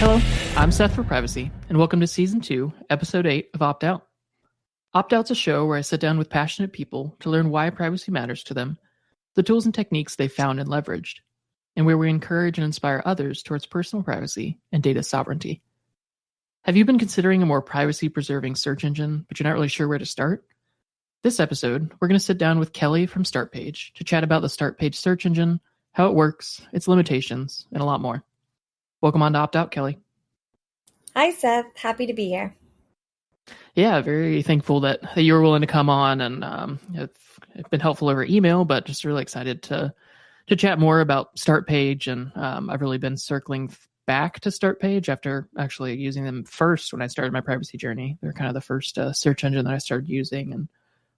Hello, I'm Seth for Privacy, and welcome to Season 2, Episode 8 of Opt Out. Opt Out's a show where I sit down with passionate people to learn why privacy matters to them, the tools and techniques they found and leveraged, and where we encourage and inspire others towards personal privacy and data sovereignty. Have you been considering a more privacy-preserving search engine, but you're not really sure where to start? This episode, we're going to sit down with Kelly from Startpage to chat about the Startpage search engine, how it works, its limitations, and a lot more. Welcome on to Opt Out, Kelly. Hi, Seth. Happy to be here. Yeah, very thankful that you were willing to come on, and it's been helpful over email, but just really excited to chat more about Startpage. And I've really been circling back to Startpage after actually using them first when I started my privacy journey. They're kind of the first search engine that I started using, and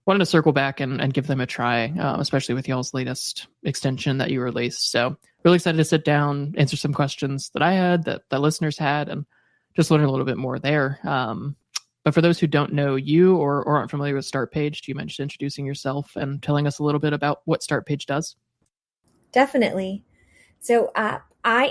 wanted to circle back and give them a try, especially with y'all's latest extension that you released. So really excited to sit down, answer some questions that I had, that listeners had, and just learn a little bit more there. But for those who don't know you or aren't familiar with Startpage, do you mind just introducing yourself and telling us a little bit about what Startpage does? Definitely. So I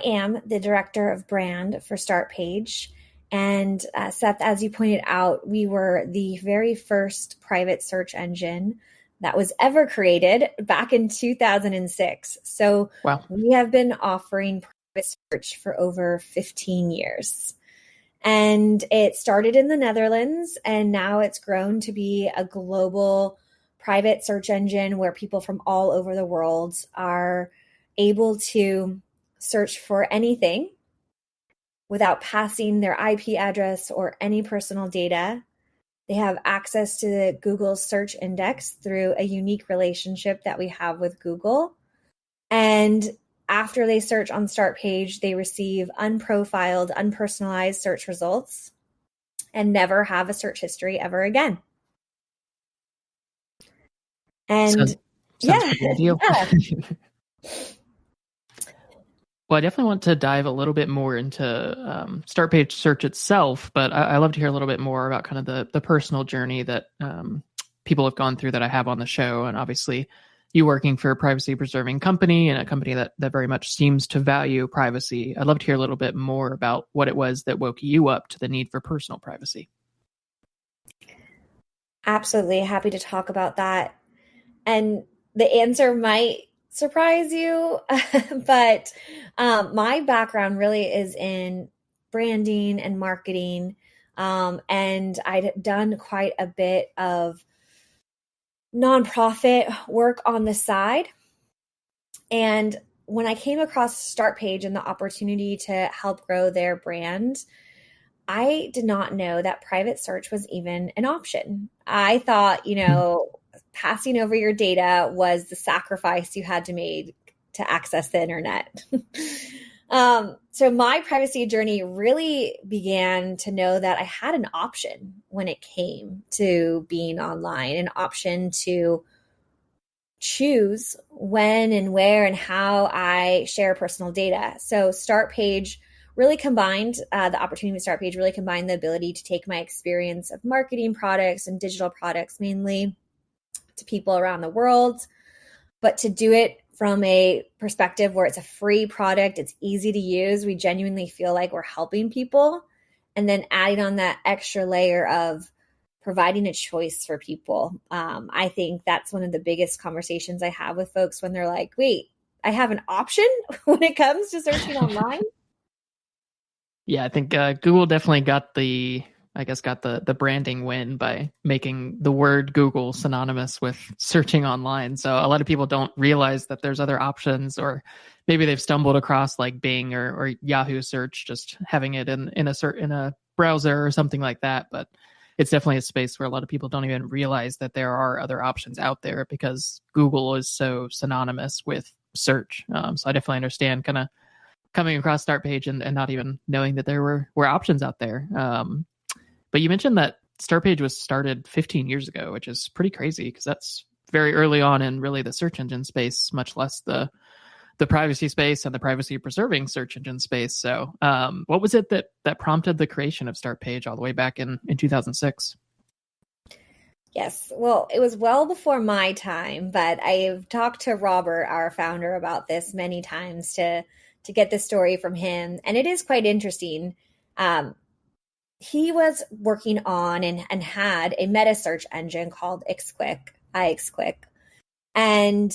am the director of brand for Startpage. And Seth, as you pointed out, we were the very first private search engine that was ever created back in 2006. So wow. We have been offering private search for over 15 years. And it started in the Netherlands, and now it's grown to be a global private search engine where people from all over the world are able to search for anything without passing their IP address or any personal data. They have access to the Google search index through a unique relationship that we have with Google. And after they search on Startpage, they receive unprofiled, unpersonalized search results and never have a search history ever again. And sounds pretty ideal. Yeah. Well, I definitely want to dive a little bit more into Startpage Search itself, but I love to hear a little bit more about kind of the personal journey that people have gone through that I have on the show. And obviously, you working for a privacy-preserving company and a company that very much seems to value privacy. I'd love to hear a little bit more about what it was that woke you up to the need for personal privacy. Absolutely. Happy to talk about that. And the answer might surprise you, but my background really is in branding and marketing, and I'd done quite a bit of nonprofit work on the side. And when I came across Startpage and the opportunity to help grow their brand, I did not know that private search was even an option. I thought, passing over your data was the sacrifice you had to make to access the internet. So my privacy journey really began to know that I had an option when it came to being online, an option to choose when and where and how I share personal data. So Startpage really combined, the opportunity with Startpage really combined the ability to take my experience of marketing products and digital products mainly to people around the world, but to do it from a perspective where it's a free product, it's easy to use, we genuinely feel like we're helping people, and then adding on that extra layer of providing a choice for people. I think that's one of the biggest conversations I have with folks when they're like, wait, I have an option when it comes to searching online? Yeah, I think Google definitely got the branding win by making the word Google synonymous with searching online. So a lot of people don't realize that there's other options, or maybe they've stumbled across like Bing or Yahoo search, just having it in a browser or something like that. But it's definitely a space where a lot of people don't even realize that there are other options out there because Google is so synonymous with search. So I definitely understand kind of coming across Startpage and not even knowing that there were options out there. But you mentioned that Startpage was started 15 years ago, which is pretty crazy because that's very early on in really the search engine space, much less the privacy space and the privacy preserving search engine space. So what was it that prompted the creation of Startpage all the way back in 2006? Yes, well, it was well before my time, but I've talked to Robert, our founder, about this many times to to get this story from him, and it is quite interesting. He was working on and had a meta search engine called iXQuick, and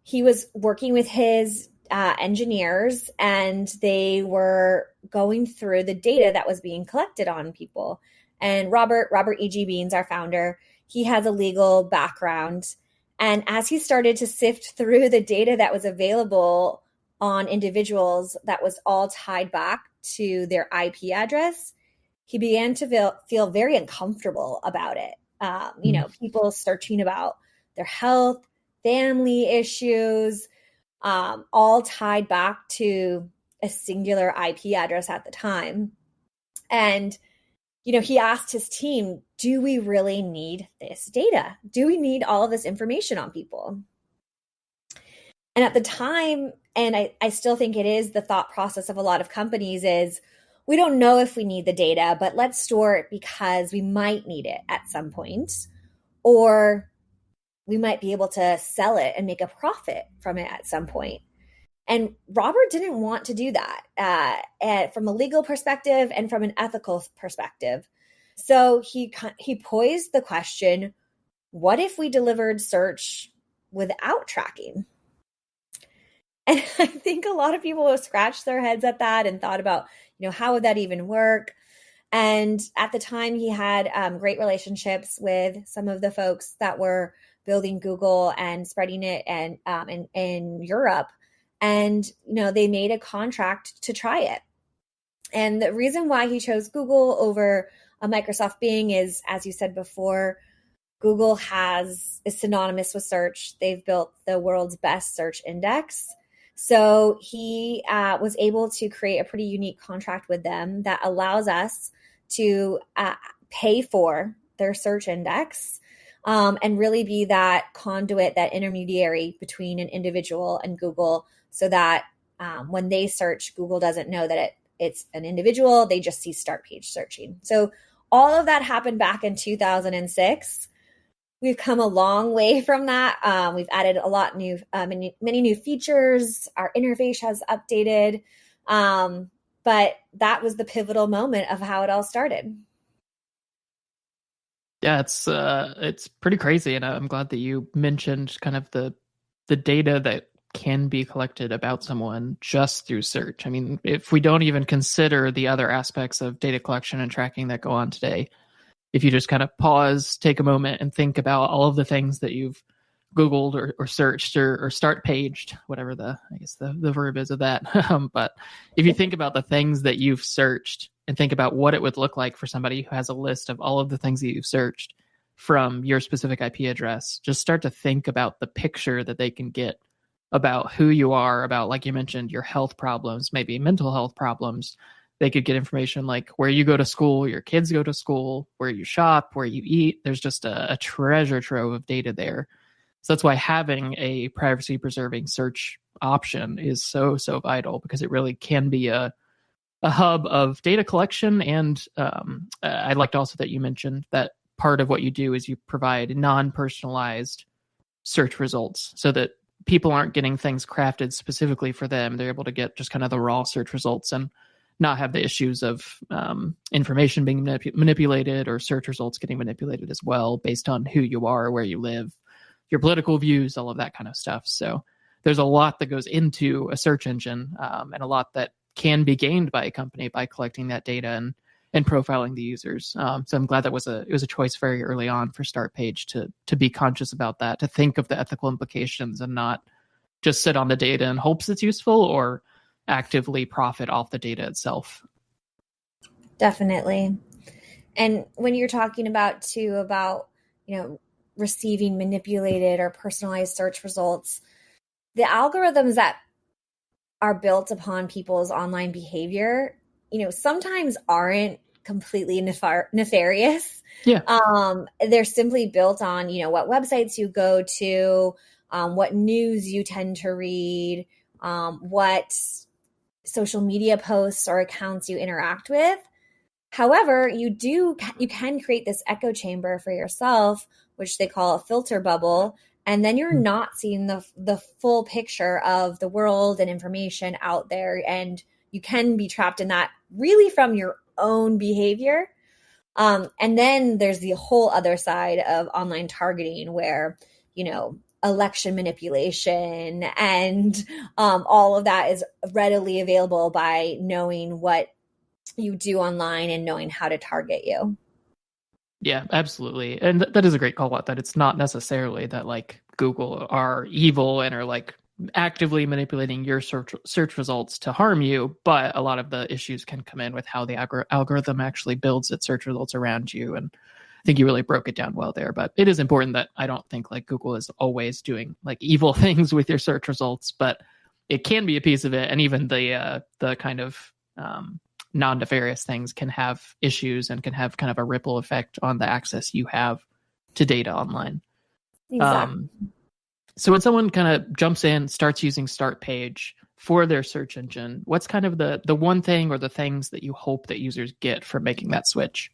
he was working with his engineers, and they were going through the data that was being collected on people. And Robert E.G. Beans, our founder, he has a legal background. And as he started to sift through the data that was available on individuals that was all tied back to their IP address, he began to feel very uncomfortable about it. People searching about their health, family issues, all tied back to a singular IP address at the time. And, he asked his team, do we really need this data? Do we need all of this information on people? And at the time, and I still think it is the thought process of a lot of companies, is we don't know if we need the data, but let's store it because we might need it at some point, or we might be able to sell it and make a profit from it at some point. And Robert didn't want to do that from a legal perspective and from an ethical perspective. So he posed the question, what if we delivered search without tracking? And I think a lot of people have scratched their heads at that and thought about, how would that even work? And at the time, he had great relationships with some of the folks that were building Google and spreading it and in Europe. And, they made a contract to try it. And the reason why he chose Google over a Microsoft Bing is, as you said before, Google is synonymous with search. They've built the world's best search index. So he was able to create a pretty unique contract with them that allows us to pay for their search index and really be that conduit, that intermediary between an individual and Google, so that when they search, Google doesn't know that it's an individual. They just see Startpage searching. So all of that happened back in 2006. We've come a long way from that. We've added a lot many new features. Our interface has updated. But that was the pivotal moment of how it all started. Yeah, it's pretty crazy, and I'm glad that you mentioned kind of the data that can be collected about someone just through search. I mean, if we don't even consider the other aspects of data collection and tracking that go on today, if you just kind of pause, take a moment, and think about all of the things that you've Googled or searched or start paged, whatever the verb is of that. But if you think about the things that you've searched and think about what it would look like for somebody who has a list of all of the things that you've searched from your specific IP address, just start to think about the picture that they can get about who you are, about, like you mentioned, your health problems, maybe mental health problems. They could get information like where you go to school, your kids go to school, where you shop, where you eat. There's just a treasure trove of data there. So that's why having a privacy preserving search option is so vital, because it really can be a hub of data collection. And I liked also that you mentioned that part of what you do is you provide non-personalized search results so that people aren't getting things crafted specifically for them. They're able to get just kind of the raw search results and not have the issues of information being manipulated or search results getting manipulated as well based on who you are, where you live, your political views, all of that kind of stuff. So there's a lot that goes into a search engine and a lot that can be gained by a company by collecting that data and profiling the users. So I'm glad that it was a choice very early on for Startpage to be conscious about that, to think of the ethical implications and not just sit on the data in hopes it's useful or actively profit off the data itself. Definitely. And when you're talking about receiving manipulated or personalized search results, the algorithms that are built upon people's online behavior, sometimes aren't completely nefarious. Yeah. They're simply built on, what websites you go to, what news you tend to read, what social media posts or accounts you interact with. However, you can create this echo chamber for yourself, which they call a filter bubble, And then you're not seeing the full picture of the world and information out there. And you can be trapped in that really from your own behavior. And then there's the whole other side of online targeting where, election manipulation and all of that is readily available by knowing what you do online and knowing how to target you. Yeah, absolutely. And that is a great call out, that it's not necessarily that like Google are evil and are like actively manipulating your search results to harm you, but a lot of the issues can come in with how the algorithm actually builds its search results around you. And I think you really broke it down well there. But it is important that I don't think like Google is always doing like evil things with your search results, but it can be a piece of it. And even the kind of non-nefarious things can have issues and can have kind of a ripple effect on the access you have to data online. Exactly. So when someone kind of jumps in, starts using Startpage for their search engine, what's kind of the one thing or the things that you hope that users get from making that switch?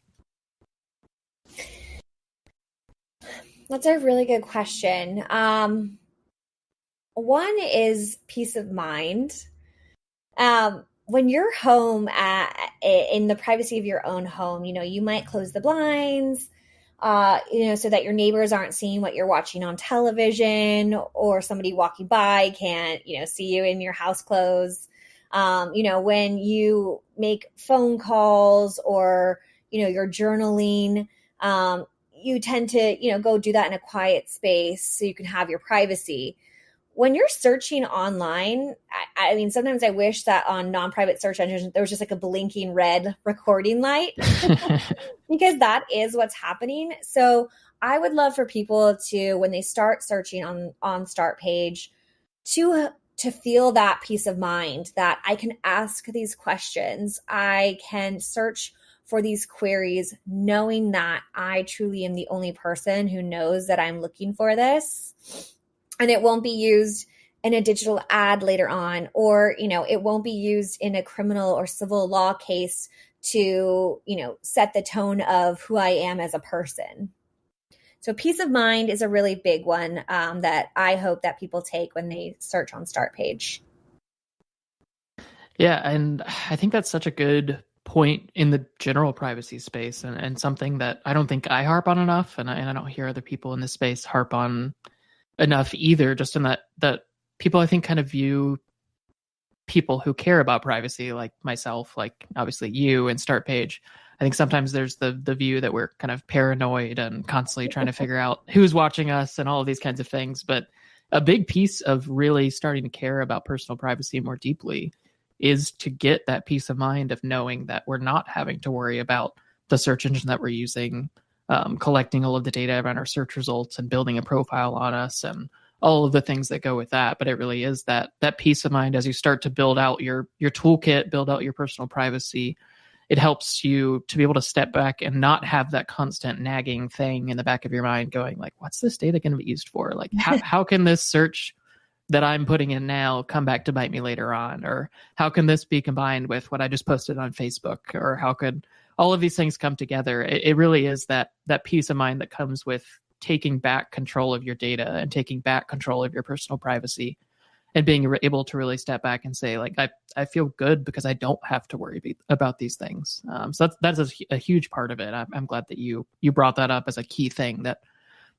That's a really good question. One is peace of mind. When you're home in the privacy of your own home, you might close the blinds, so that your neighbors aren't seeing what you're watching on television, or somebody walking by can't, see you in your house clothes. When you make phone calls or, you're journaling, you tend to, go do that in a quiet space so you can have your privacy. When you're searching online, I mean, sometimes I wish that on non-private search engines, there was just like a blinking red recording light because that is what's happening. So I would love for people to, when they start searching on Startpage, to feel that peace of mind that I can ask these questions. I can search for these queries, knowing that I truly am the only person who knows that I'm looking for this. And it won't be used in a digital ad later on, or, it won't be used in a criminal or civil law case to, set the tone of who I am as a person. So peace of mind is a really big one that I hope that people take when they search on Startpage. Yeah, and I think that's such a good point in the general privacy space, and something that I don't think I harp on enough, and I don't hear other people in this space harp on enough either, just in that people I think kind of view people who care about privacy, like myself, like obviously you and Startpage. I think sometimes there's the view that we're kind of paranoid and constantly trying to figure out who's watching us and all of these kinds of things. But a big piece of really starting to care about personal privacy more deeply is to get that peace of mind of knowing that we're not having to worry about the search engine that we're using, collecting all of the data around our search results and building a profile on us and all of the things that go with that. But it really is that peace of mind as you start to build out your toolkit, build out your personal privacy. It helps you to be able to step back and not have that constant nagging thing in the back of your mind going like, what's this data going to be used for? Like, how can this search that I'm putting in now come back to bite me later on? Or how can this be combined with what I just posted on Facebook? Or how could all of these things come together? It really is that peace of mind that comes with taking back control of your data and taking back control of your personal privacy and being able to really step back and say, like, I feel good because I don't have to worry about these things. So that's a huge part of it. I'm glad that you brought that up as a key thing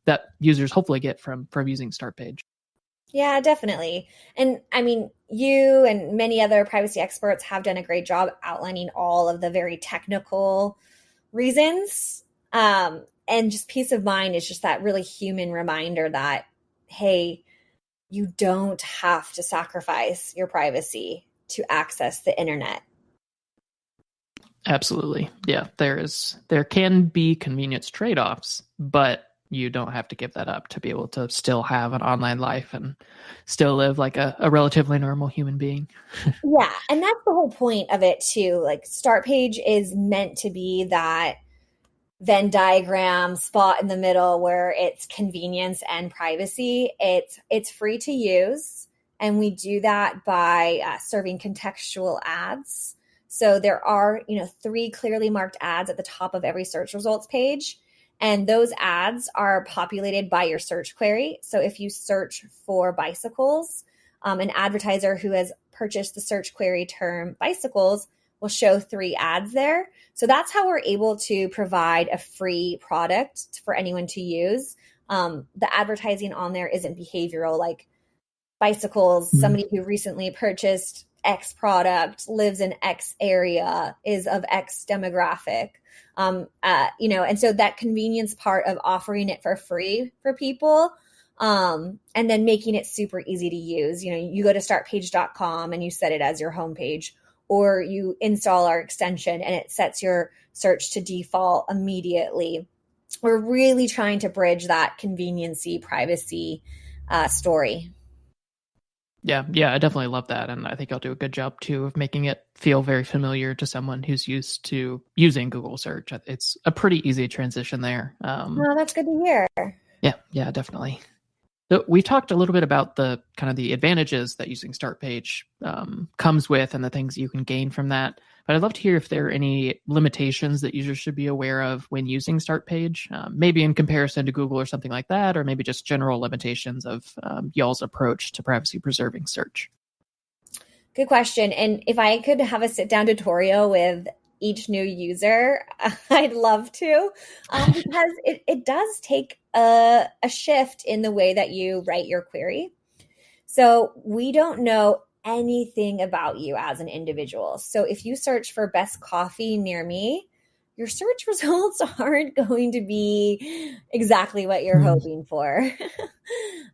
that users hopefully get from using Startpage. Yeah, definitely. And I mean, you and many other privacy experts have done a great job outlining all of the very technical reasons. And just peace of mind is just that really human reminder that, hey, you don't have to sacrifice your privacy to access the internet. Absolutely. Yeah, there can be convenience trade-offs, but you don't have to give that up to be able to still have an online life and still live like a relatively normal human being. Yeah, and that's the whole point of it too. Like Startpage is meant to be that Venn diagram spot in the middle where it's convenience and privacy. It's free to use, and we do that by serving contextual ads. So there are 3 clearly marked ads at the top of every search results page, And those ads are populated by your search query. So if you search for bicycles, an advertiser who has purchased the search query term bicycles will show 3 ads there. So that's how we're able to provide a free product for anyone to use. The advertising on there isn't behavioral, like bicycles, somebody who recently purchased X product, lives in X area, is of X demographic. And so that convenience part of offering it for free for people, and then making it super easy to use. You go to startpage.com and you set it as your homepage, or you install our extension and it sets your search to default immediately. We're really trying to bridge that conveniency, privacy story. Yeah, I definitely love that. And I think I'll do a good job too of making it feel very familiar to someone who's used to using Google search. It's a pretty easy transition there. Oh, that's good to hear. Yeah, definitely. So we talked a little bit about the kind of the advantages that using Startpage comes with and the things you can gain from that. But I'd love to hear if there are any limitations that users should be aware of when using Startpage, maybe in comparison to Google or something like that, or maybe just general limitations of y'all's approach to privacy preserving search. Good question. And if I could have a sit-down tutorial with each new user, I'd love to, because it does take a shift in the way that you write your query. So we don't know anything about you as an individual. So if you search for best coffee near me, your search results aren't going to be exactly what you're hoping for.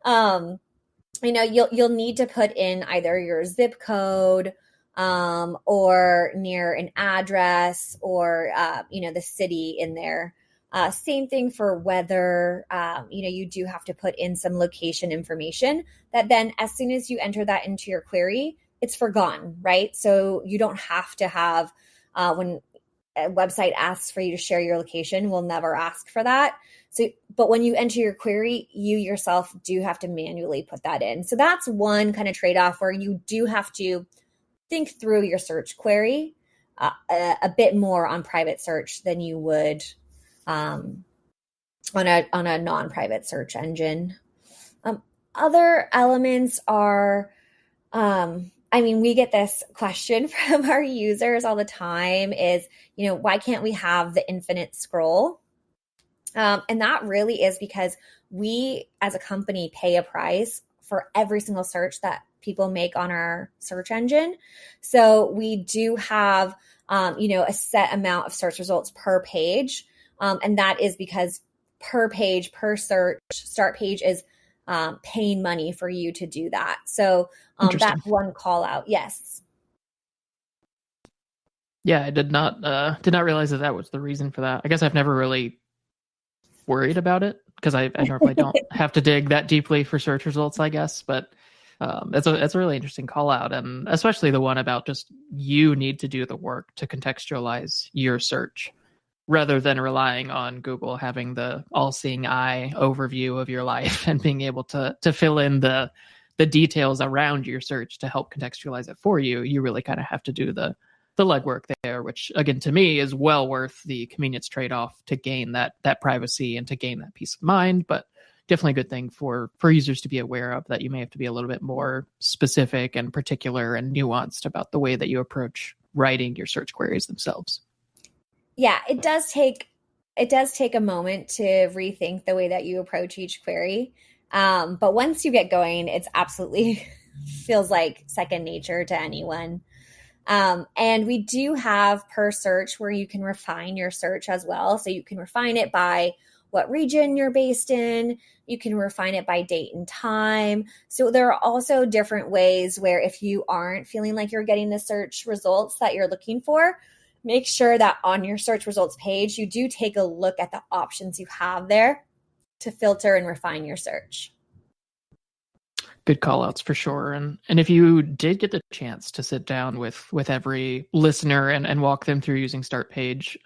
You'll need to put in either your zip code, or near an address, or the city in there. Same thing for weather. You do have to put in some location information that then as soon as you enter that into your query, it's forgotten, right? So you don't have to have, when a website asks for you to share your location, we'll never ask for that. So, but when you enter your query, you yourself do have to manually put that in. So that's one kind of trade-off where you do have to think through your search query a bit more on private search than you would on a non-private search engine. Other elements are, we get this question from our users all the time is, why can't we have the infinite scroll? And that really is because we as a company pay a price for every single search that people make on our search engine. So we do have, a set amount of search results per page. And that is because per page, per search, Startpage is paying money for you to do that. So that's one call out. Yes. Yeah, I did not realize that was the reason for that. I guess I've never really worried about it because I normally don't have to dig that deeply for search results, I guess. But that's a really interesting call out, and especially the one about just you need to do the work to contextualize your search rather than relying on Google having the all-seeing eye overview of your life and being able to fill in the details around your search to help contextualize it for you. You really kind of have to do the legwork there, which again to me is well worth the convenience trade-off to gain that privacy and to gain that peace of mind. But definitely a good thing for users to be aware of, that you may have to be a little bit more specific and particular and nuanced about the way that you approach writing your search queries themselves. Yeah, it does take a moment to rethink the way that you approach each query. But once you get going, it's absolutely feels like second nature to anyone. And we do have per search where you can refine your search as well. So you can refine it by what region you're based in. You can refine it by date and time. So there are also different ways where if you aren't feeling like you're getting the search results that you're looking for, make sure that on your search results page, you do take a look at the options you have there to filter and refine your search. Good call outs for sure. And if you did get the chance to sit down with every listener and walk them through using Startpage,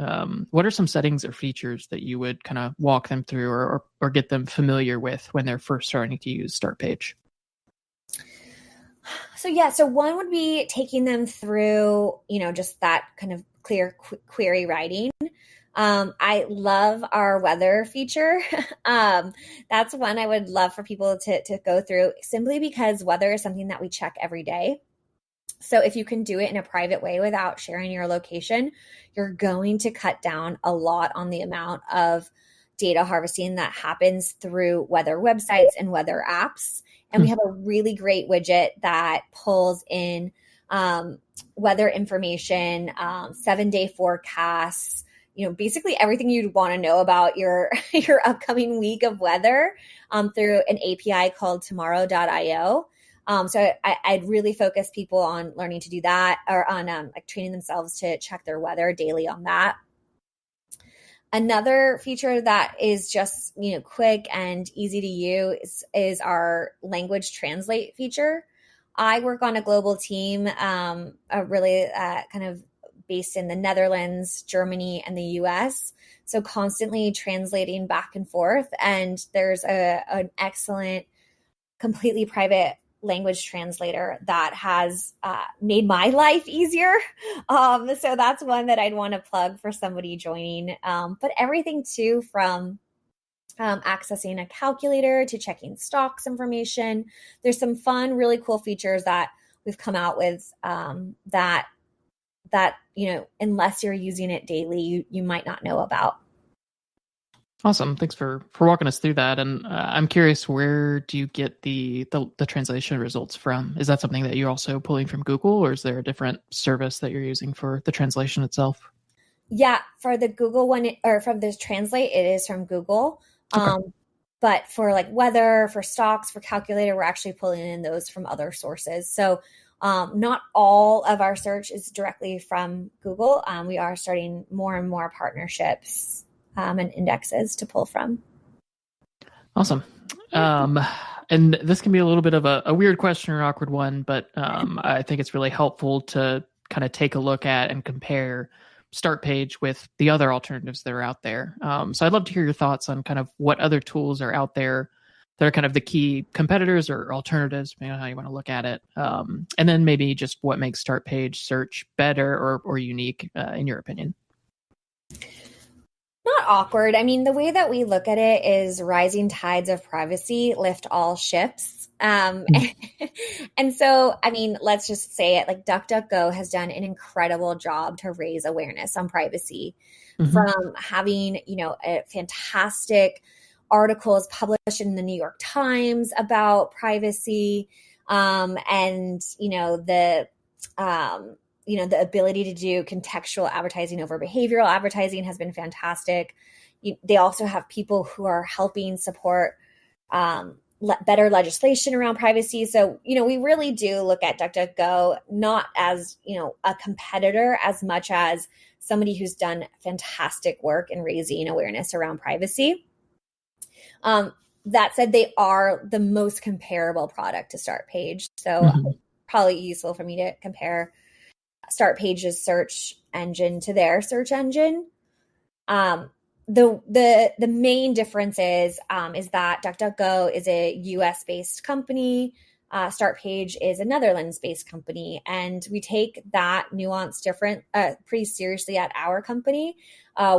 what are some settings or features that you would kind of walk them through or get them familiar with when they're first starting to use Startpage? So one would be taking them through, just that kind of clear query writing. I love our weather feature. That's one I would love for people to go through, simply because weather is something that we check every day. So if you can do it in a private way without sharing your location, you're going to cut down a lot on the amount of data harvesting that happens through weather websites and weather apps. And we have a really great widget that pulls in weather information, 7-day forecasts, basically everything you'd want to know about your upcoming week of weather through an API called tomorrow.io. So I'd really focus people on learning to do that, or on training themselves to check their weather daily on that. Another feature that is just quick and easy to use is our language translate feature. I work on a global team, really kind of based in the Netherlands, Germany, and the US. So constantly translating back and forth. And there's an excellent, completely private language translator that has made my life easier. So that's one that I'd want to plug for somebody joining. But everything too, from accessing a calculator to checking stocks information. There's some fun, really cool features that we've come out with that unless you're using it daily, you might not know about. Awesome. Thanks for walking us through that. And I'm curious, where do you get the translation results from? Is that something that you're also pulling from Google, or is there a different service that you're using for the translation itself? Yeah, for the Google one, or from this translate, it is from Google. Okay. But for like weather, for stocks, for calculator, we're actually pulling in those from other sources. So not all of our search is directly from Google. We are starting more and more partnerships and indexes to pull from. Awesome. And this can be a little bit of a weird question or awkward one, but I think it's really helpful to kind of take a look at and compare Startpage with the other alternatives that are out there. So I'd love to hear your thoughts on kind of what other tools are out there that are kind of the key competitors or alternatives, depending on how you want to look at it. And then maybe just what makes Startpage Search better or unique, in your opinion. Not awkward. I mean, the way that we look at it is rising tides of privacy lift all ships. And so, I mean, let's just say it, like DuckDuckGo has done an incredible job to raise awareness on privacy, from having, a fantastic articles published in the New York Times about privacy, and, the ability to do contextual advertising over behavioral advertising has been fantastic. They also have people who are helping support better legislation around privacy. So, we really do look at DuckDuckGo not as, a competitor as much as somebody who's done fantastic work in raising awareness around privacy. That said, they are the most comparable product to Startpage. So probably useful for me to compare Startpage's search engine to their search engine. The main difference is that DuckDuckGo is a US based company. Startpage is a Netherlands based company, and we take that nuance different pretty seriously at our company.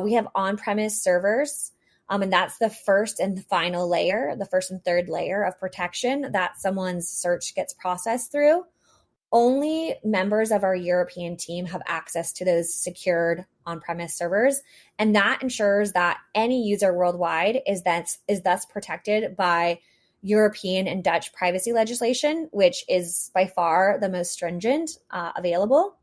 We have on-premise servers, and that's the first and the final layer, the first and third layer of protection that someone's search gets processed through. Only members of our European team have access to those secured on-premise servers, and that ensures that any user worldwide is thus protected by European and Dutch privacy legislation, which is by far the most stringent available.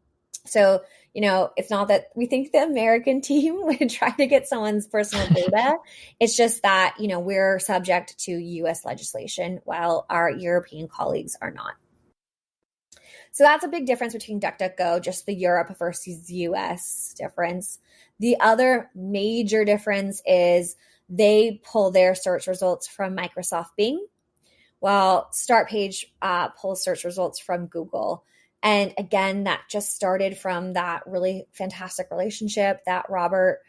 So, it's not that we think the American team would try to get someone's personal data. It's just that, we're subject to US legislation while our European colleagues are not. So that's a big difference between DuckDuckGo, just the Europe versus US difference. The other major difference is they pull their search results from Microsoft Bing, while Startpage pulls search results from Google. And again, that just started from that really fantastic relationship that Robert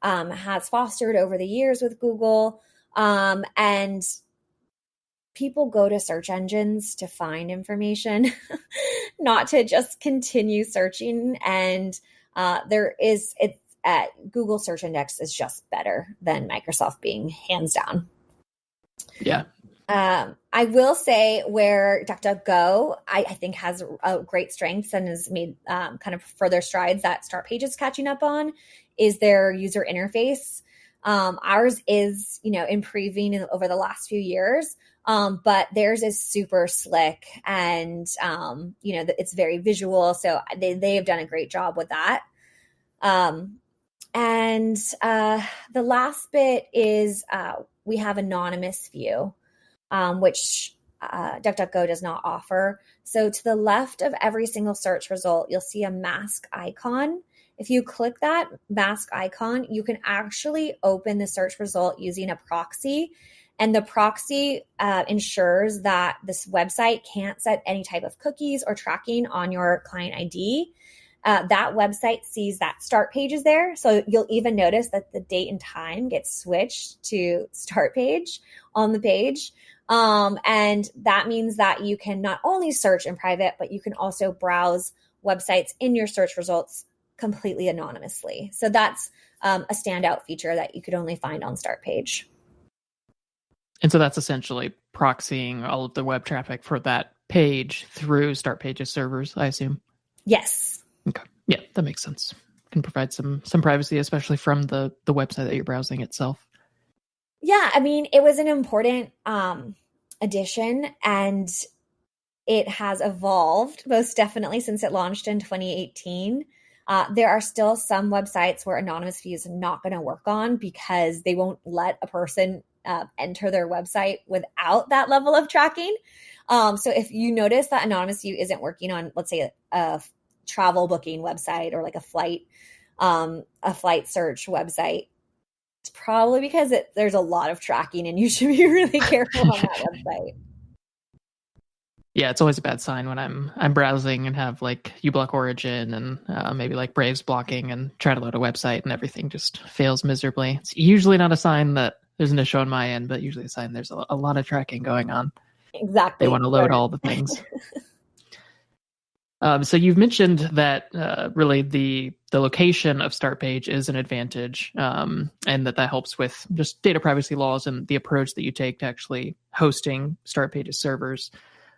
has fostered over the years with Google. And people go to search engines to find information, not to just continue searching. And Google search index is just better than Microsoft Bing, hands down. Yeah. I will say where DuckDuckGo, I think, has great strengths and has made kind of further strides that Startpage is catching up on is their user interface. Ours is, improving over the last few years, but theirs is super slick and, it's very visual. So they have done a great job with that. And the last bit is we have anonymous view, which DuckDuckGo does not offer. So to the left of every single search result, you'll see a mask icon. If you click that mask icon, you can actually open the search result using a proxy. And the proxy ensures that this website can't set any type of cookies or tracking on your client ID. That website sees that Startpage is there. So you'll even notice that the date and time gets switched to Startpage on the page. And that means that you can not only search in private, but you can also browse websites in your search results completely anonymously. So that's a standout feature that you could only find on Startpage. And so that's essentially proxying all of the web traffic for that page through Startpage's servers, I assume. Yes. Okay. Yeah, that makes sense. Can provide some privacy, especially from the website that you're browsing itself. Yeah, I mean, it was an important addition, and it has evolved most definitely since it launched in 2018. There are still some websites where anonymous view is not going to work on because they won't let a person enter their website without that level of tracking. So if you notice that anonymous view isn't working on, let's say, a travel booking website or like a flight search website, it's probably because there's a lot of tracking and you should be really careful on that website. Yeah, it's always a bad sign when I'm browsing and have like uBlock Origin and maybe like Braves blocking and try to load a website and everything just fails miserably. It's usually not a sign that there's an issue on my end, but usually a sign there's a lot of tracking going on. Exactly. They want to load all the things. So you've mentioned that really the location of Startpage is an advantage, and that helps with just data privacy laws and the approach that you take to actually hosting Startpage's servers.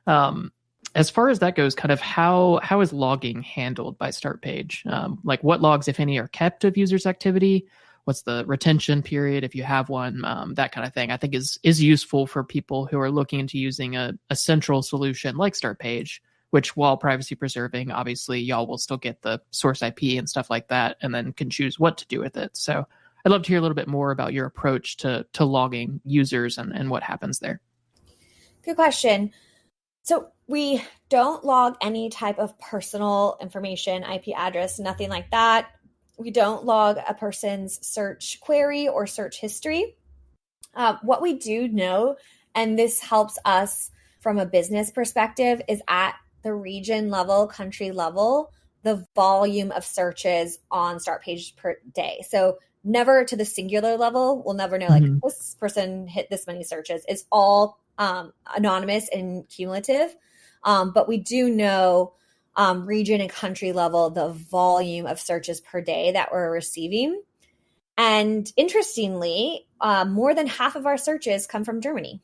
As far as that goes, kind of how is logging handled by Startpage? Like what logs, if any, are kept of users' activity? What's the retention period if you have one? That kind of thing I think is useful for people who are looking into using a central solution like Startpage, which, while privacy preserving, obviously y'all will still get the source IP and stuff like that, and then can choose what to do with it. So I'd love to hear a little bit more about your approach to logging users and what happens there. Good question. So we don't log any type of personal information, IP address, nothing like that. We don't log a person's search query or search history. What we do know, and this helps us from a business perspective, is at the region level, country level, the volume of searches on Startpage per day. So never to the singular level. We'll never know, like, this person hit this many searches. It's all anonymous and cumulative. But we do know region and country level, the volume of searches per day that we're receiving. And interestingly, more than half of our searches come from Germany.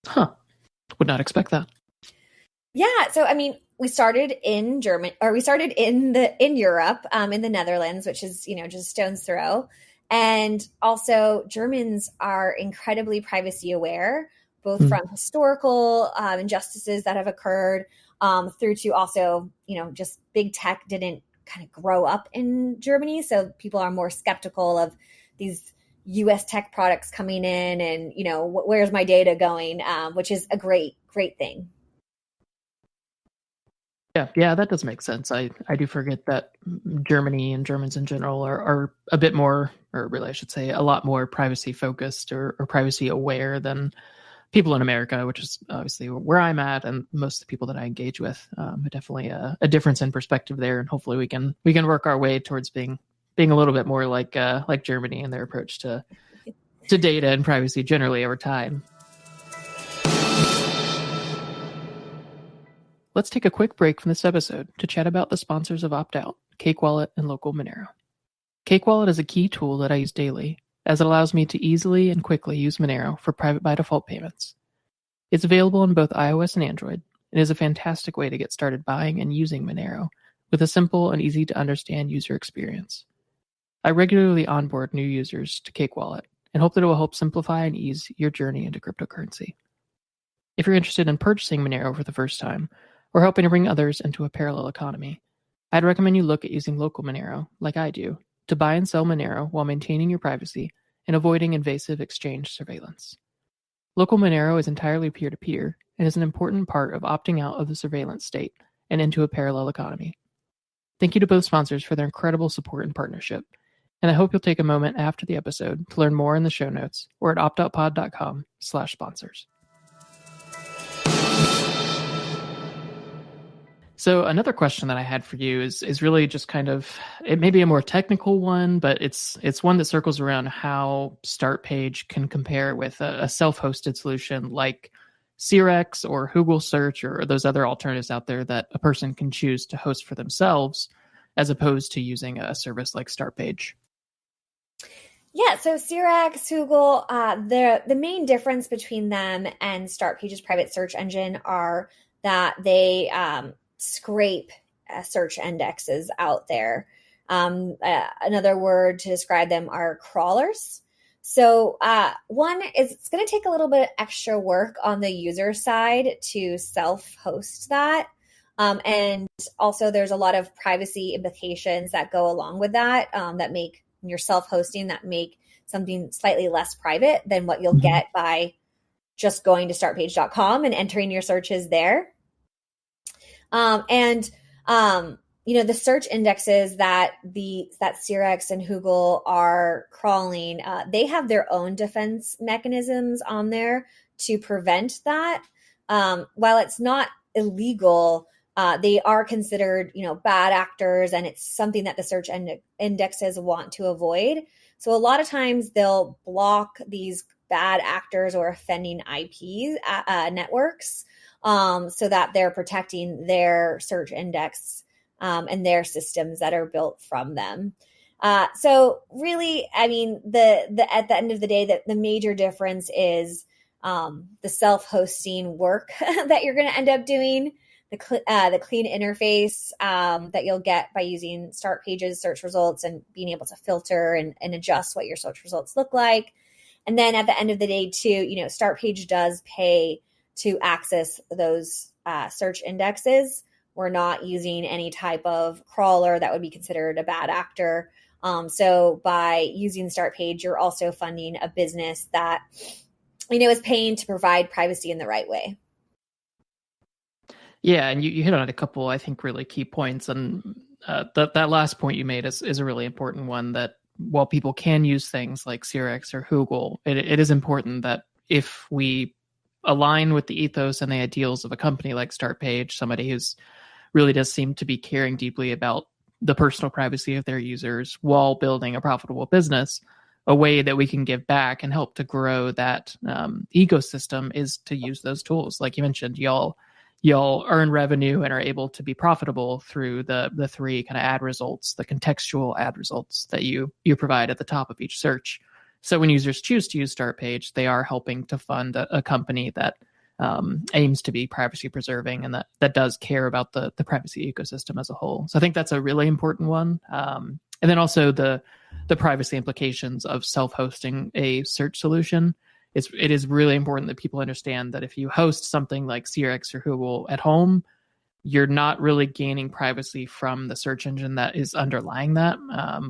Huh. Would not expect that. Yeah. So, I mean, we started in Europe, in the Netherlands, which is, just a stone's throw. And also Germans are incredibly privacy aware, both from historical injustices that have occurred through to also, just big tech didn't kind of grow up in Germany. So people are more skeptical of these US tech products coming in and, where's my data going, which is a great, great thing. Yeah, that does make sense. I do forget that Germany and Germans in general are a bit more, or really I should say a lot more privacy focused or privacy aware than people in America, which is obviously where I'm at and most of the people that I engage with. Definitely a difference in perspective there, and hopefully we can work our way towards being a little bit more like Germany and their approach to data and privacy generally over time. Let's take a quick break from this episode to chat about the sponsors of Opt Out, Cake Wallet and local Monero. Cake Wallet is a key tool that I use daily, as it allows me to easily and quickly use Monero for private by default payments. It's available on both iOS and Android, and is a fantastic way to get started buying and using Monero with a simple and easy to understand user experience. I regularly onboard new users to Cake Wallet and hope that it will help simplify and ease your journey into cryptocurrency. If you're interested in purchasing Monero for the first time, or helping to bring others into a parallel economy, I'd recommend you look at using local Monero, like I do, to buy and sell Monero while maintaining your privacy and avoiding invasive exchange surveillance. Local Monero is entirely peer-to-peer and is an important part of opting out of the surveillance state and into a parallel economy. Thank you to both sponsors for their incredible support and partnership, and I hope you'll take a moment after the episode to learn more in the show notes or at optoutpod.com/sponsors. So another question that I had for you is really just kind of, it may be a more technical one, but it's one that circles around how Startpage can compare with a self-hosted solution like SEARX or Whoogle Search or those other alternatives out there that a person can choose to host for themselves, as opposed to using a service like Startpage. Yeah, so SEARX, Whoogle, the main difference between them and Startpage's private search engine are that they scrape search indexes out there. Another word to describe them are crawlers. So one is it's going to take a little bit extra work on the user side to self-host that. And also there's a lot of privacy implications that go along with that, that make your self-hosting, that make something slightly less private than what you'll get by just going to startpage.com and entering your searches there. The search indexes that SEARX and Whoogle are crawling, they have their own defense mechanisms on there to prevent that. While it's not illegal, they are considered, bad actors, and it's something that the search indexes want to avoid. So a lot of times they'll block these bad actors or offending IPs, networks, so that they're protecting their search index and their systems that are built from them. So really, I mean, at the end of the day, the major difference is the self-hosting work that you're going to end up doing, the clean interface that you'll get by using Startpage's search results and being able to filter and adjust what your search results look like. And then at the end of the day, too, Startpage does pay to access those search indexes. We're not using any type of crawler that would be considered a bad actor. So by using Startpage, you're also funding a business that, is paying to provide privacy in the right way. Yeah, and you hit on a couple, I think, really key points. And that last point you made is a really important one, that while people can use things like SEARX or Whoogle, it is important that if we align with the ethos and the ideals of a company like Startpage, somebody who's really does seem to be caring deeply about the personal privacy of their users while building a profitable business, a way that we can give back and help to grow that ecosystem is to use those tools. Like you mentioned, y'all earn revenue and are able to be profitable through the three kind of ad results, the contextual ad results that you provide at the top of each search. So when users choose to use Startpage, they are helping to fund a company that aims to be privacy preserving and that does care about the privacy ecosystem as a whole. So I think that's a really important one. And then also the privacy implications of self-hosting a search solution. It is really important that people understand that if you host something like SEARX or Whoogle at home, you're not really gaining privacy from the search engine that is underlying that.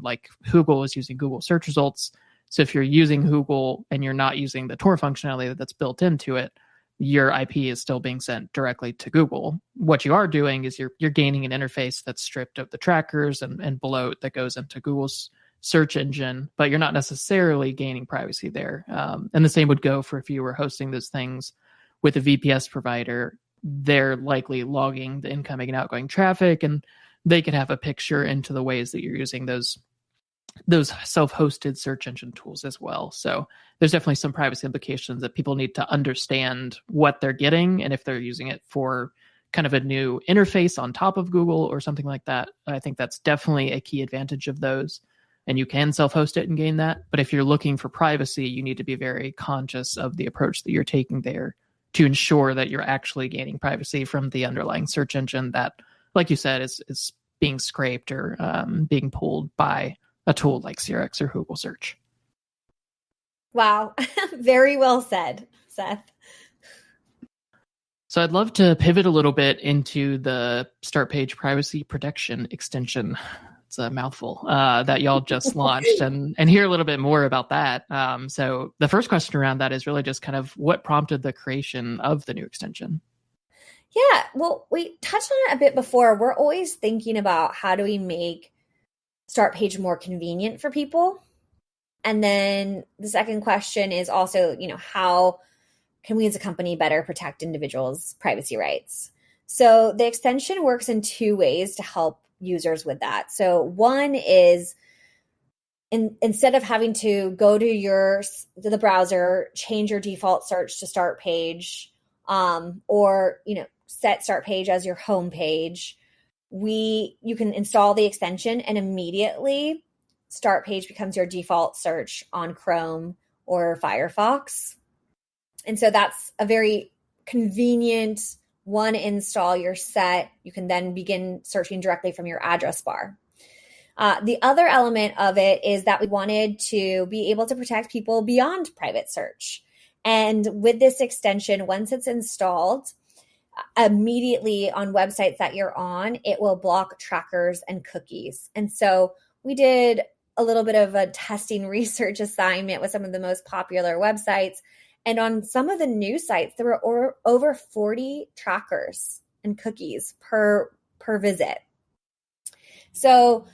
Like Whoogle is using Google search results. So if you're using Whoogle and you're not using the Tor functionality that's built into it, your IP is still being sent directly to Google. What you are doing is you're gaining an interface that's stripped of the trackers and bloat that goes into Google's search engine, but you're not necessarily gaining privacy there. And the same would go for if you were hosting those things with a VPS provider. They're likely logging the incoming and outgoing traffic, and they could have a picture into the ways that you're using those self-hosted search engine tools as well. So there's definitely some privacy implications that people need to understand what they're getting, and if they're using it for kind of a new interface on top of Google or something like that, I think that's definitely a key advantage of those. and you can self-host it and gain that. But if you're looking for privacy, you need to be very conscious of the approach that you're taking there to ensure that you're actually gaining privacy from the underlying search engine that, like you said, is being scraped or being pulled by a tool like SEARX or Whoogle search. Wow. Very well said, Seth. So I'd love to pivot a little bit into the Startpage Privacy Protection extension. It's a mouthful that y'all just launched and hear a little bit more about that. So the first question around that is really just kind of what prompted the creation of the new extension? Yeah, well, we touched on it a bit before. We're always thinking about how do we make Startpage more convenient for people? And then the second question is also, how can we as a company better protect individuals' privacy rights? So the extension works in two ways to help users with that. So one is instead of having to go to the browser, change your default search to Startpage, or set Startpage as your home page, you can install the extension and immediately Startpage becomes your default search on Chrome or Firefox. And so that's a very convenient one install, you're set. You can then begin searching directly from your address bar. The other element of it is that we wanted to be able to protect people beyond private search. And with this extension, once it's installed, immediately on websites that you're on, it will block trackers and cookies. And so we did a little bit of a testing research assignment with some of the most popular websites. And on some of the new sites, there were over 40 trackers and cookies per visit. So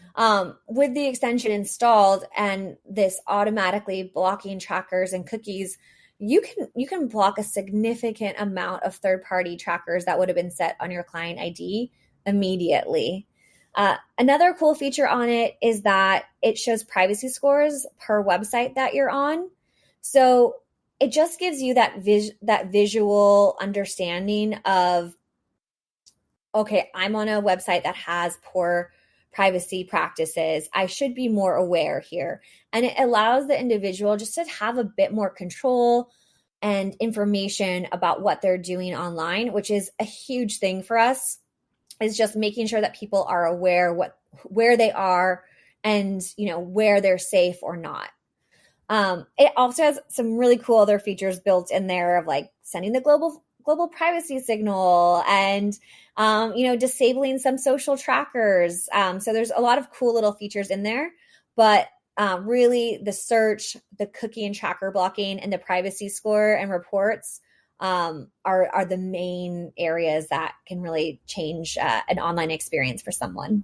with the extension installed and this automatically blocking trackers and cookies, you can block a significant amount of third-party trackers that would have been set on your client ID immediately. Another cool feature on it is that it shows privacy scores per website that you're on. So it just gives you that visual understanding of, okay, I'm on a website that has poor privacy practices. I should be more aware here. And it allows the individual just to have a bit more control and information about what they're doing online, which is a huge thing for us, is just making sure that people are aware where they are and, where they're safe or not. It also has some really cool other features built in there of like sending the global privacy signal and, disabling some social trackers. So there's a lot of cool little features in there, but really the search, the cookie and tracker blocking, and the privacy score and reports are the main areas that can really change an online experience for someone.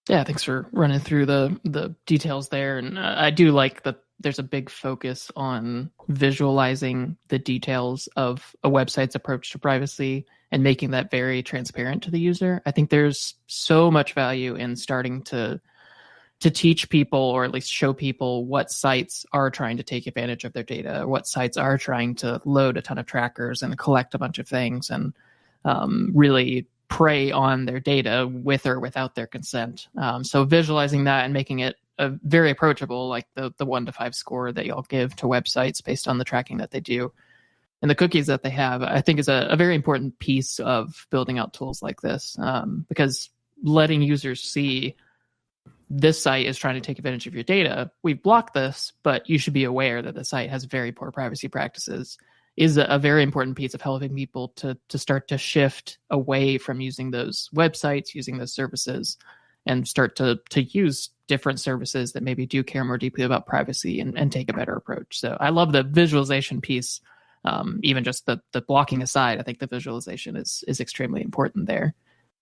Yeah, thanks for running through the details there. And I do like that there's a big focus on visualizing the details of a website's approach to privacy and making that very transparent to the user. I think there's so much value in starting to teach people, or at least show people, what sites are trying to take advantage of their data, what sites are trying to load a ton of trackers and collect a bunch of things and really prey on their data with or without their consent. So visualizing that and making it very approachable, like the 1 to 5 score that y'all give to websites based on the tracking that they do and the cookies that they have, I think is a very important piece of building out tools like this, because letting users see this site is trying to take advantage of your data. We've blocked this, but you should be aware that the site has very poor privacy practices is a very important piece of helping people to start to shift away from using those websites, using those services, and start to use different services that maybe do care more deeply about privacy and take a better approach. So I love the visualization piece. Even just the blocking aside, I think the visualization is extremely important there.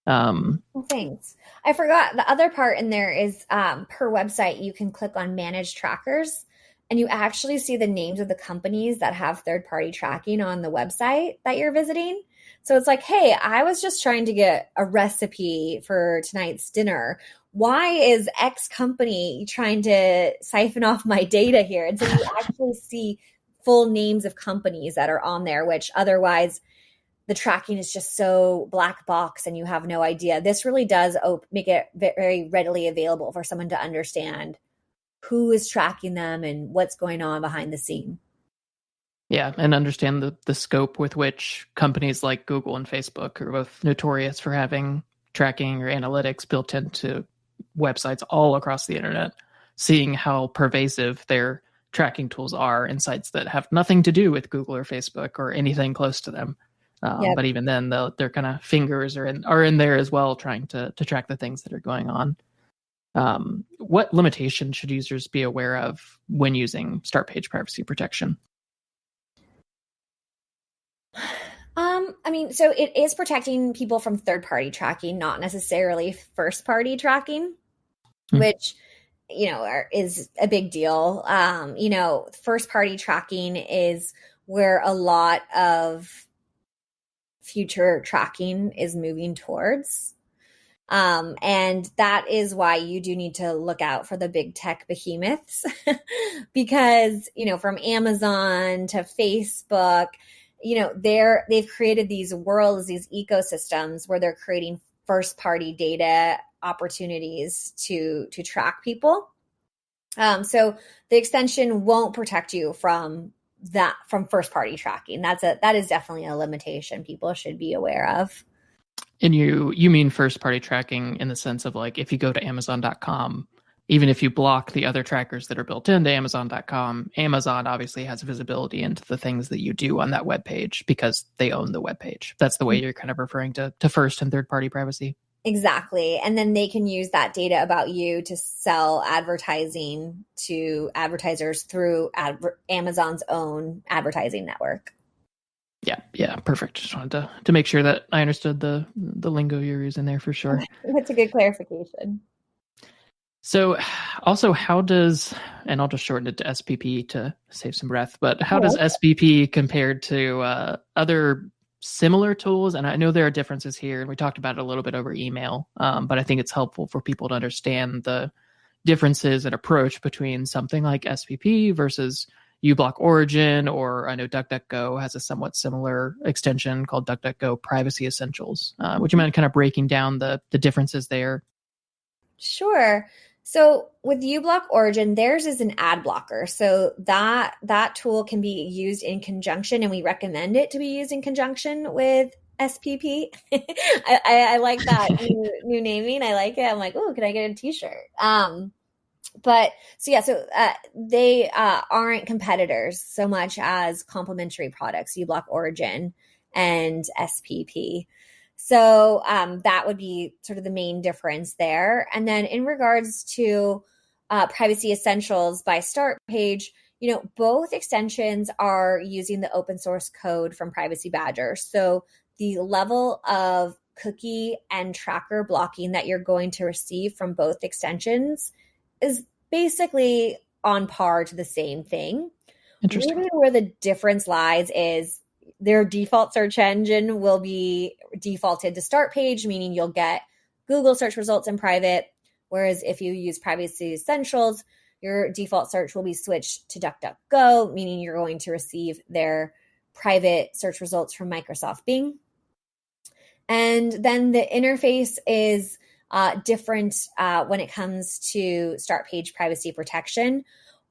Well, thanks. I forgot the other part in there is per website, you can click on manage trackers and you actually see the names of the companies that have third-party tracking on the website that you're visiting. So it's like, hey, I was just trying to get a recipe for tonight's dinner. Why is X company trying to siphon off my data here? And so you actually see full names of companies that are on there, which otherwise the tracking is just so black box and you have no idea. This really does make it very readily available for someone to understand who is tracking them and what's going on behind the scene. Yeah, and understand the scope with which companies like Google and Facebook are both notorious for having tracking or analytics built into websites all across the internet, seeing how pervasive their tracking tools are in sites that have nothing to do with Google or Facebook or anything close to them. Yep. But even then, their kind of fingers are in there as well, trying to track the things that are going on. What limitations should users be aware of when using Startpage Privacy Protection? I mean, so it is protecting people from third-party tracking, not necessarily first-party tracking, which, is a big deal. First-party tracking is where a lot of future tracking is moving towards. And that is why you do need to look out for the big tech behemoths because, from Amazon to Facebook, they've created these worlds, these ecosystems where they're creating first party data opportunities to track people. So the extension won't protect you from first party tracking. That is definitely a limitation people should be aware of. And you mean first party tracking in the sense of like if you go to Amazon.com, even if you block the other trackers that are built into Amazon.com, Amazon obviously has visibility into the things that you do on that web page because they own the web page. That's the way you're kind of referring to first and third party privacy. Exactly. And then they can use that data about you to sell advertising to advertisers through Amazon's own advertising network. Yeah, perfect. Just wanted to make sure that I understood the lingo you're using there for sure. That's a good clarification. So also how does, and I'll just shorten it to SPP to save some breath, but how does SPP compare to other similar tools? And I know there are differences here, and we talked about it a little bit over email, but I think it's helpful for people to understand the differences in approach between something like SPP versus uBlock Origin, or I know DuckDuckGo has a somewhat similar extension called DuckDuckGo Privacy Essentials. Would you mind kind of breaking down the differences there? Sure. So with uBlock Origin, theirs is an ad blocker. So that tool can be used in conjunction, and we recommend it to be used in conjunction with SPP. I like that new naming. I like it. I'm like, oh, can I get a t-shirt? They aren't competitors so much as complementary products, uBlock Origin and SPP. So that would be sort of the main difference there. And then in regards to Privacy Essentials by Startpage, both extensions are using the open source code from Privacy Badger. So the level of cookie and tracker blocking that you're going to receive from both extensions is basically on par to the same thing. Interesting. Really where the difference lies is their default search engine will be defaulted to Startpage, meaning you'll get Google search results in private. Whereas if you use Privacy Essentials, your default search will be switched to DuckDuckGo, meaning you're going to receive their private search results from Microsoft Bing. And then the interface is different when it comes to Startpage Privacy Protection.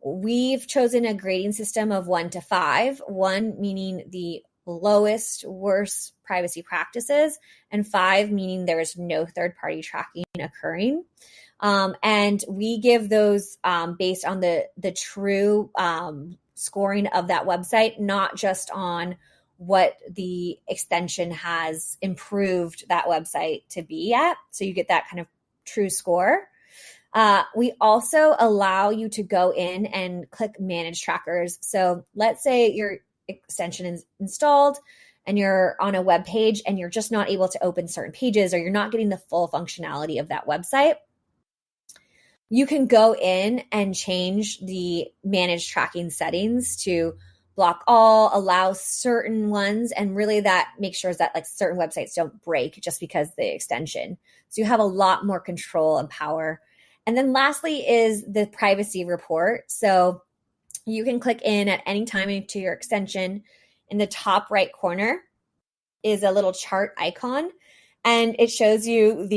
We've chosen a grading system of 1 to 5, 1 meaning the lowest, worst privacy practices, and 5 meaning there is no third-party tracking occurring. And we give those based on the true scoring of that website, not just on what the extension has improved that website to be at. So you get that kind of true score. We also allow you to go in and click manage trackers. So let's say your extension is installed and you're on a web page and you're just not able to open certain pages, or you're not getting the full functionality of that website. You can go in and change the manage tracking settings to block all, allow certain ones, and really that makes sure that like certain websites don't break just because the extension. So you have a lot more control and power. And then lastly is the privacy report. So you can click in at any time into your extension. In the top right corner is a little chart icon, and it shows you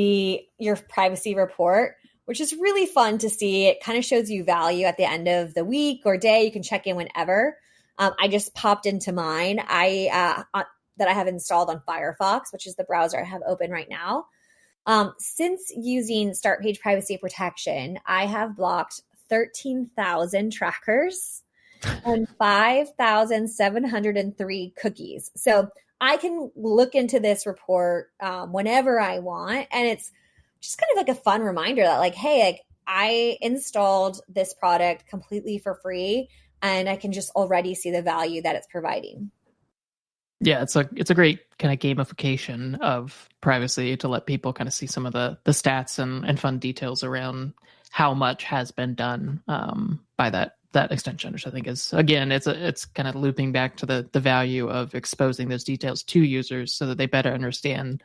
your privacy report, which is really fun to see. It kind of shows you value at the end of the week or day. You can check in whenever. I just popped into mine. That I have installed on Firefox, which is the browser I have open right now. Since using Startpage Privacy Protection, I have blocked 13,000 trackers and 5,703 cookies. So I can look into this report whenever I want. And it's just kind of like a fun reminder that like, hey, like I installed this product completely for free and I can just already see the value that it's providing. Yeah, it's a great kind of gamification of privacy to let people kind of see some of the stats and fun details around how much has been done by that extension, which I think is, again, it's kind of looping back to the value of exposing those details to users so that they better understand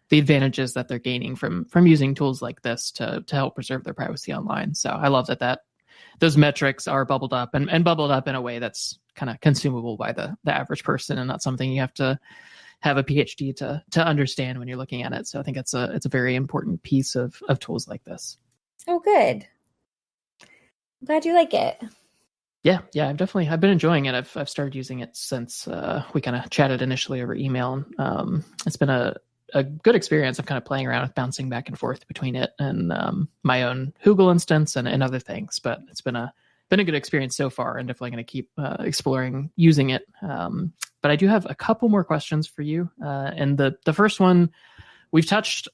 the advantages that they're gaining from using tools like this to help preserve their privacy online. So I love that those metrics are bubbled up and bubbled up in a way that's kind of consumable by the average person and not something you have to have a PhD to understand when you're looking at it. So I think it's a very important piece of tools like this. Oh, good. I'm glad you like it. Yeah, I've been enjoying it. I've started using it since we kind of chatted initially over email. It's been a good experience of kind of playing around with bouncing back and forth between it and my own Whoogle instance and other things. But it's been a good experience so far, and definitely going to keep exploring using it. But I do have a couple more questions for you. And the first one, we've touched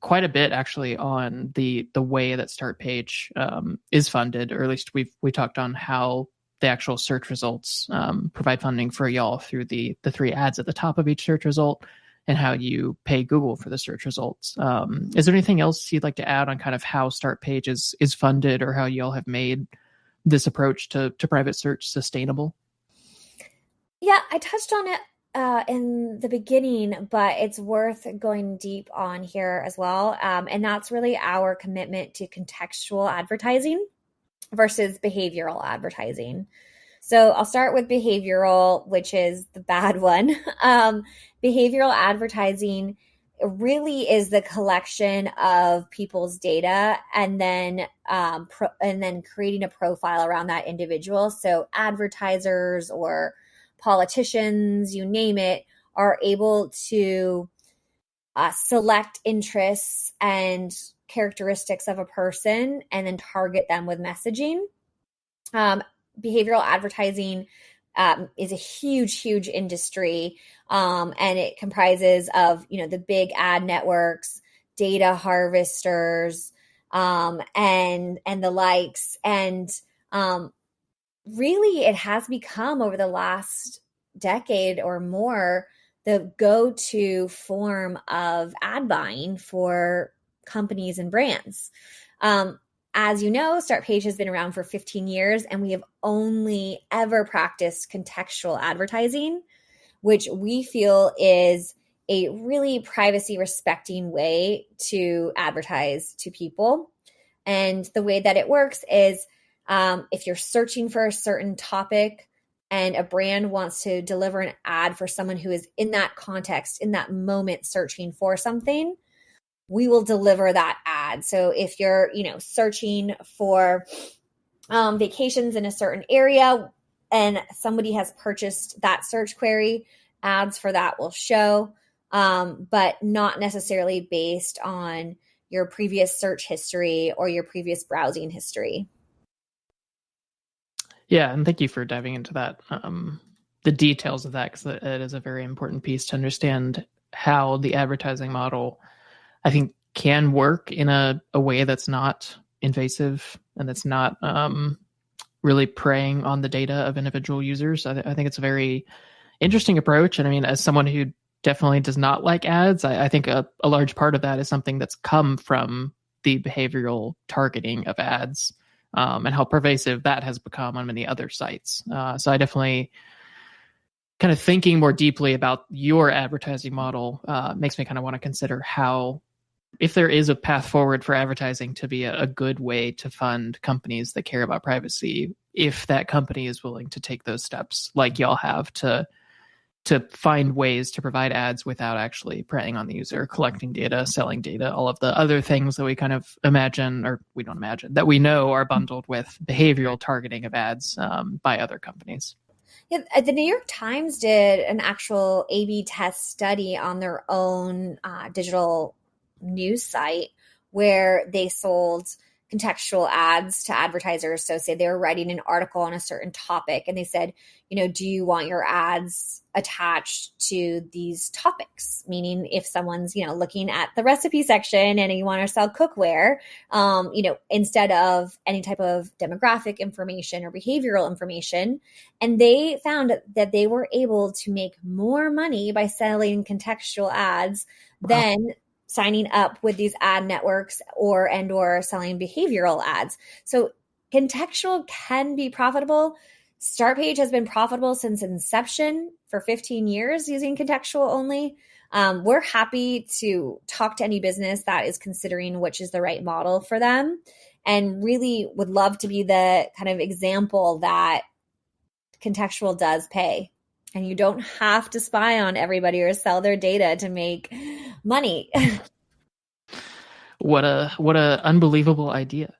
quite a bit actually on the way that Startpage is funded, or at least we talked on how the actual search results provide funding for y'all through the 3 ads at the top of each search result, and how you pay Google for the search results. Is there anything else you'd like to add on kind of how Startpage is funded, or how y'all have made this approach to private search sustainable? Yeah, I touched on it in the beginning, but it's worth going deep on here as well. And that's really our commitment to contextual advertising versus behavioral advertising. So I'll start with behavioral, which is the bad one. Behavioral advertising really is the collection of people's data and then creating a profile around that individual. So advertisers or politicians, you name it, are able to select interests and characteristics of a person and then target them with messaging. Behavioral advertising is a huge industry, and it comprises of the big ad networks, data harvesters, and the likes. And really, it has become over the last decade or more the go-to form of ad buying for companies and brands. As you know, Startpage has been around for 15 years, and we have only ever practiced contextual advertising, which we feel is a really privacy-respecting way to advertise to people. And the way that it works is if you're searching for a certain topic and a brand wants to deliver an ad for someone who is in that context, in that moment searching for something, we will deliver that ad. So if you're, searching for vacations in a certain area and somebody has purchased that search query, ads for that will show, but not necessarily based on your previous search history or your previous browsing history. Yeah, and thank you for diving into that, the details of that, because it is a very important piece to understand how the advertising model, I think, can work in a way that's not invasive and that's not really preying on the data of individual users. I think it's a very interesting approach. And I mean, as someone who definitely does not like ads, I think a large part of that is something that's come from the behavioral targeting of ads and how pervasive that has become on many other sites. So I definitely kind of thinking more deeply about your advertising model makes me kind of want to consider how, if there is a path forward for advertising to be a good way to fund companies that care about privacy, if that company is willing to take those steps like y'all have to to find ways to provide ads without actually preying on the user, collecting data, selling data, all of the other things that we kind of imagine, or we don't imagine, that we know are bundled with behavioral targeting of ads by other companies. Yeah, the New York Times did an actual A/B test study on their own digital news site where they sold contextual ads to advertisers. So say they were writing an article on a certain topic and they said, do you want your ads attached to these topics? Meaning if someone's, looking at the recipe section and you want to sell cookware, instead of any type of demographic information or behavioral information. And they found that they were able to make more money by selling contextual ads than signing up with these ad networks or selling behavioral ads. So contextual can be profitable. Startpage has been profitable since inception for 15 years using contextual only. We're happy to talk to any business that is considering which is the right model for them, and really would love to be the kind of example that contextual does pay. And you don't have to spy on everybody or sell their data to make money. What a unbelievable idea.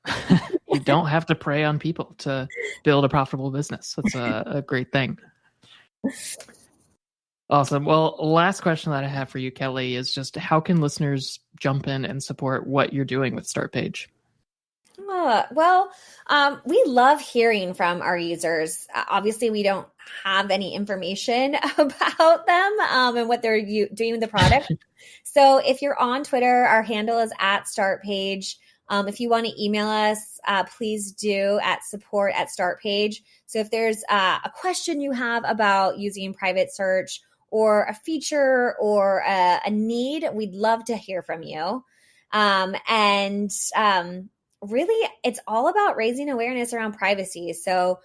You don't have to prey on people to build a profitable business. That's a great thing. Awesome. Well, last question that I have for you, Kelly, is just how can listeners jump in and support what you're doing with Startpage? We love hearing from our users. Obviously, we don't have any information about them and what they're doing with the product. So if you're on Twitter, our handle is @Startpage. If you want to email us, please do at support@Startpage. So if there's a question you have about using private search or a feature or a need, we'd love to hear from you. Really, it's all about raising awareness around privacy. So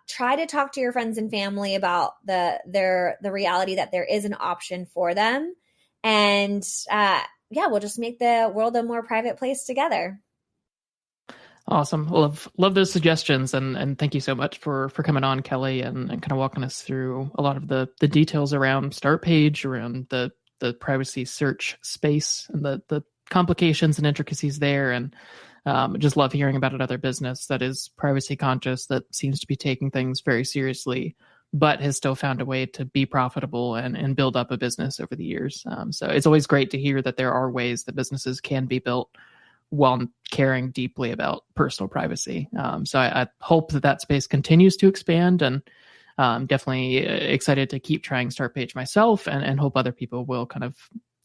try to talk to your friends and family about the reality that there is an option for them. And we'll just make the world a more private place together. Awesome. Well, love those suggestions. And thank you so much for coming on, Kelly, and kind of walking us through a lot of the details around Startpage, around the privacy search space and the complications and intricacies there. And just love hearing about another business that is privacy conscious, that seems to be taking things very seriously, but has still found a way to be profitable and build up a business over the years. So it's always great to hear that there are ways that businesses can be built while caring deeply about personal privacy. So I hope that space continues to expand, and definitely excited to keep trying Startpage myself, and hope other people will kind of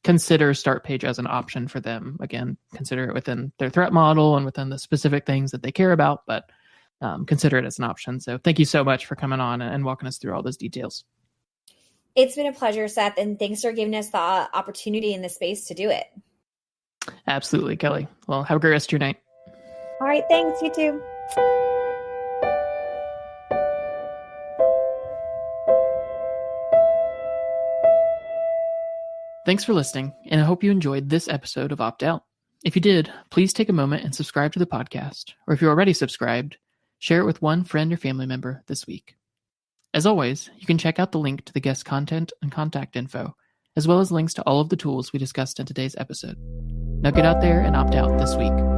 consider Startpage as an option for them. Again, consider it within their threat model and within the specific things that they care about, but consider it as an option. So thank you so much for coming on and walking us through all those details. It's been a pleasure, Seth, and thanks for giving us the opportunity in this space to do it. Absolutely, Kelly. Well, have a great rest of your night. All right, thanks. You too. Thanks for listening, and I hope you enjoyed this episode of Opt Out. If you did, please take a moment and subscribe to the podcast, or if you're already subscribed, share it with one friend or family member this week. As always, you can check out the link to the guest content and contact info, as well as links to all of the tools we discussed in today's episode. Now get out there and opt out this week.